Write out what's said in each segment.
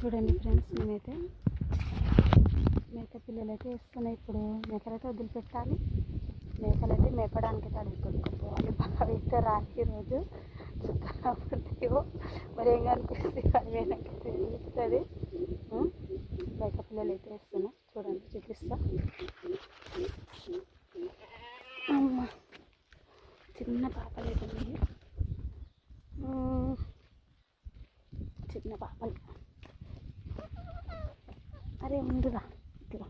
చూడండి ఫ్రెండ్స్, నేనైతే మేక పిల్లలు అయితే వేస్తున్నాయి. ఇప్పుడు మేకలైతే వదిలిపెట్టాలి. మేకలైతే మేపడానికి తడికి కొట్టుకుపోవాలి. బాగా అయితే రాలి ఈరోజు చూస్తామో మరి ఏం కనిపిస్తుంది కానీ వెనక్కి తెలుస్తుంది. మేక పిల్లలు అయితే వేస్తున్నాయి. చూడండి, చూపిస్తా. అమ్మ చిన్న పాపలు అయితే ఉన్నాయి. చిన్న పాపలు. అరే ముందుగా ఇట్లా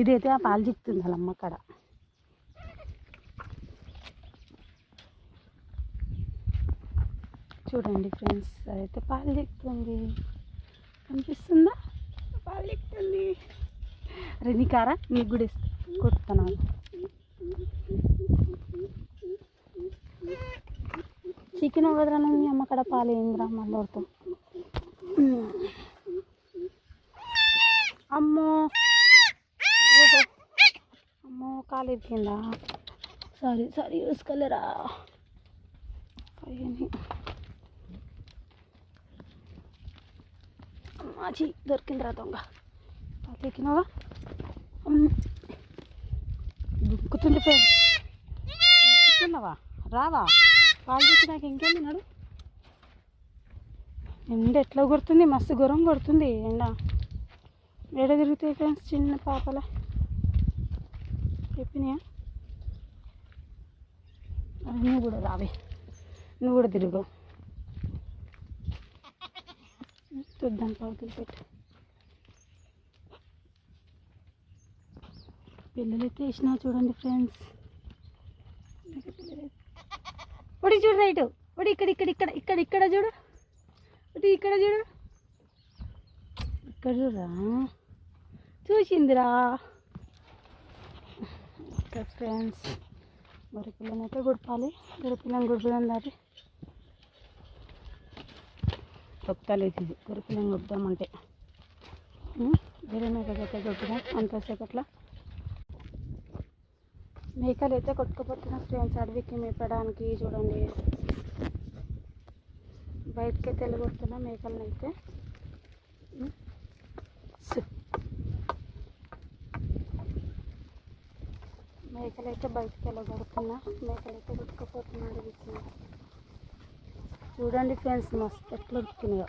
ఇదైతే ఆ పాలు చిక్కుతుంది వాళ్ళ అమ్మ కాడ. చూడండి ఫ్రెండ్స్, అదైతే పాలు చిక్కుతుంది. కనిపిస్తుందా? పాలు చిక్కుతుంది. అరే నీ కారా నీకు కూడా కొడుతున్నాను. చికెన్ వదరా మీ అమ్మ కాడ పాలు ఏందిరా మళ్ళీ వడతాం. అమ్మో అమ్మో కాలు ఎక్కిందా? సారీ చూసుకోలేరా అయ్యని. అమ్మాచి దొరికిందిరా దొంగ. పాలు ఎక్కినావా? దుక్కుతుంది ఫ్రెండ్. దుక్కుతున్నావా? రావా? పాలు తెచ్చి నాకు ఇంకేం తిన్నాడు. ఎండ ఎట్లా కొడుతుంది, మస్తు గొరం కొడుతుంది ఎండ. ఏడ తిరుగుతాయి ఫ్రెండ్స్ చిన్న పాపల. చెప్పినాయా? నువ్వు కూడా రావే, నువ్వు కూడా తిరుగు. చూద్దాం పావుతులు పెట్టి. పిల్లలైతే వేసినా చూడండి ఫ్రెండ్స్. ఒడి చూడు, రైట్ ఒడి ఇక్కడ చూడు. ఒడి ఇక్కడ చూడు, ఇక్కడ చూడరా. చూసిందిరా. ఓకే ఫ్రెండ్స్, గొర్రెపిల్లని అయితే గుడిపాలి. గొర్రెపిల్లని గుడిపోదాం దాటి తొక్కలేదు. ఇది గొర్రెపిల్లని గుద్దామంటే వేరే మేకకైతే గుడ్డుదాం. అంతసేపట్లా మేకలు అయితే కొట్టుకుపోతున్నా ఫ్రెండ్స్ అడవికి మేపడానికి. చూడండి, బయటకైతే వెళ్ళగొడుతున్నా మేకలను అయితే. మేకలైతే బయటకు వెళ్ళగొడుతున్నా. మేకలైతే కొట్టుకుపోతున్నా అడవికి. చూడండి ఫ్రెండ్స్, మస్తు ఎట్లా ఉడుకుతున్నాయో.